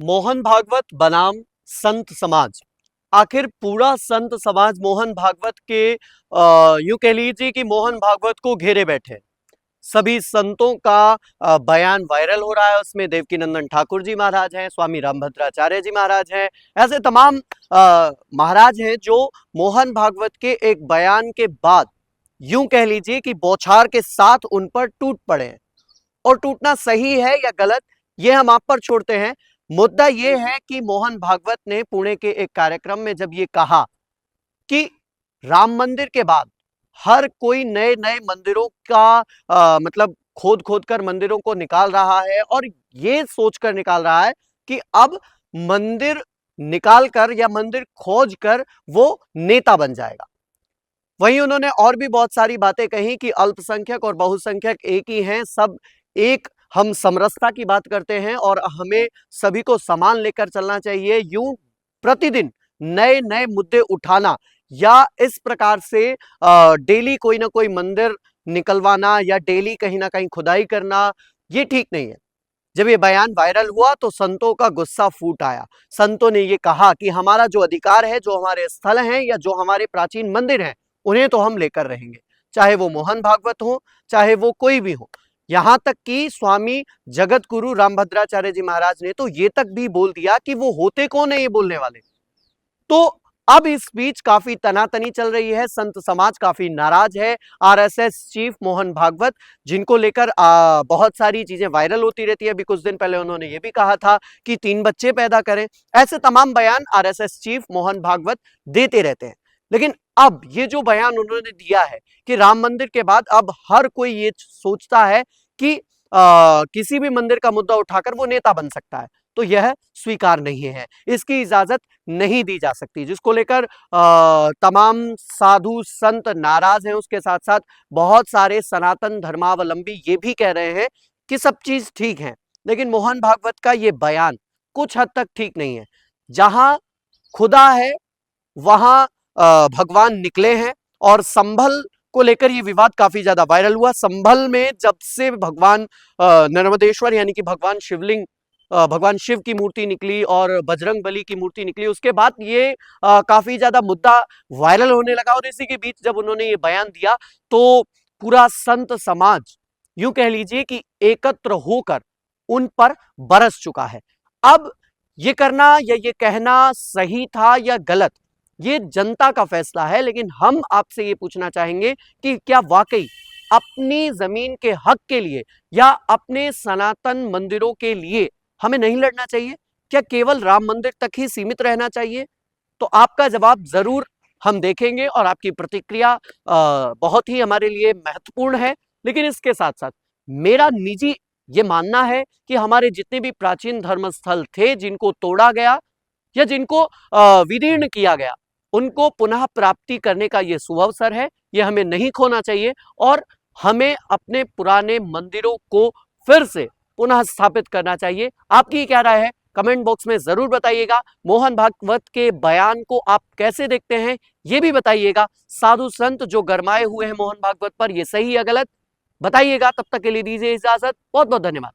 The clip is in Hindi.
मोहन भागवत बनाम संत समाज। आखिर पूरा संत समाज मोहन भागवत के यूं कह लीजिए कि मोहन भागवत को घेरे बैठे। सभी संतों का बयान वायरल हो रहा है। उसमें देवकीनंदन ठाकुर जी महाराज हैं, स्वामी रामभद्राचार्य जी महाराज हैं, ऐसे तमाम महाराज हैं जो मोहन भागवत के एक बयान के बाद यूं कह लीजिए कि बौछार के साथ उन पर टूट पड़े हैं। और टूटना सही है या गलत, ये हम आप पर छोड़ते हैं। मुद्दा ये है कि मोहन भागवत ने पुणे के एक कार्यक्रम में जब ये कहा कि राम मंदिर के बाद हर कोई नए नए मंदिरों का मतलब खोद खोद कर मंदिरों को निकाल रहा है और ये सोचकर निकाल रहा है कि अब मंदिर निकाल कर या मंदिर खोज कर वो नेता बन जाएगा। वहीं उन्होंने और भी बहुत सारी बातें कही कि अल्पसंख्यक और बहुसंख्यक एक ही हैं, सब एक, हम समरसता की बात करते हैं और हमें सभी को समान लेकर चलना चाहिए। यूं प्रतिदिन नए नए मुद्दे उठाना या इस प्रकार से डेली कोई ना कोई मंदिर निकलवाना या डेली कहीं ना कहीं खुदाई करना, ये ठीक नहीं है। जब ये बयान वायरल हुआ तो संतों का गुस्सा फूट आया। संतों ने ये कहा कि हमारा जो अधिकार है, जो हमारे स्थल हैं या जो हमारे प्राचीन मंदिर हैं, उन्हें तो हम लेकर रहेंगे, चाहे वो मोहन भागवत हो, चाहे वो कोई भी हो। यहां तक कि स्वामी जगत गुरु रामभद्राचार्य जी महाराज ने तो ये तक भी बोल दिया कि वो होते कौन है ये बोलने वाले। तो अब इस बीच काफी तनातनी चल रही है, संत समाज काफी नाराज है। आरएसएस चीफ मोहन भागवत, जिनको लेकर बहुत सारी चीजें वायरल होती रहती है। अभी कुछ दिन पहले उन्होंने ये भी कहा था कि 3 बच्चे पैदा करें। ऐसे तमाम बयान आरएसएस चीफ मोहन भागवत देते रहते हैं। लेकिन अब ये जो बयान उन्होंने दिया है कि राम मंदिर के बाद अब हर कोई ये सोचता है कि किसी भी मंदिर का मुद्दा उठाकर वो नेता बन सकता है, तो यह स्वीकार नहीं है, इसकी इजाजत नहीं दी जा सकती। जिसको लेकर तमाम साधु संत नाराज हैं। उसके साथ साथ बहुत सारे सनातन धर्मावलंबी ये भी कह रहे हैं कि सब चीज ठीक है, लेकिन मोहन भागवत का ये बयान कुछ हद तक ठीक नहीं है। जहां खुदा है वहां भगवान निकले हैं। और संभल को लेकर ये विवाद काफी ज्यादा वायरल हुआ। संभल में जब से भगवान नर्मदेश्वर यानी कि भगवान शिवलिंग, भगवान शिव की मूर्ति निकली और बजरंग बली की मूर्ति निकली, उसके बाद ये काफी ज्यादा मुद्दा वायरल होने लगा। और इसी के बीच जब उन्होंने ये बयान दिया तो पूरा संत समाज यूं कह लीजिए कि एकत्र होकर उन पर बरस चुका है। अब ये करना या ये कहना सही था या गलत, ये जनता का फैसला है। लेकिन हम आपसे ये पूछना चाहेंगे कि क्या वाकई अपनी जमीन के हक के लिए या अपने सनातन मंदिरों के लिए हमें नहीं लड़ना चाहिए? क्या केवल राम मंदिर तक ही सीमित रहना चाहिए? तो आपका जवाब जरूर हम देखेंगे और आपकी प्रतिक्रिया बहुत ही हमारे लिए महत्वपूर्ण है। लेकिन इसके साथ साथ मेरा निजी ये मानना है कि हमारे जितने भी प्राचीन धर्मस्थल थे जिनको तोड़ा गया या जिनको विदीर्ण किया गया, उनको पुनः प्राप्ति करने का ये सुअवसर है। ये हमें नहीं खोना चाहिए और हमें अपने पुराने मंदिरों को फिर से पुनः स्थापित करना चाहिए। आपकी क्या राय है? कमेंट बॉक्स में जरूर बताइएगा। मोहन भागवत के बयान को आप कैसे देखते हैं ये भी बताइएगा। साधु संत जो गरमाए हुए हैं मोहन भागवत पर, ये सही या गलत बताइएगा। तब तक के लिए दीजिए इजाजत। बहुत बहुत धन्यवाद।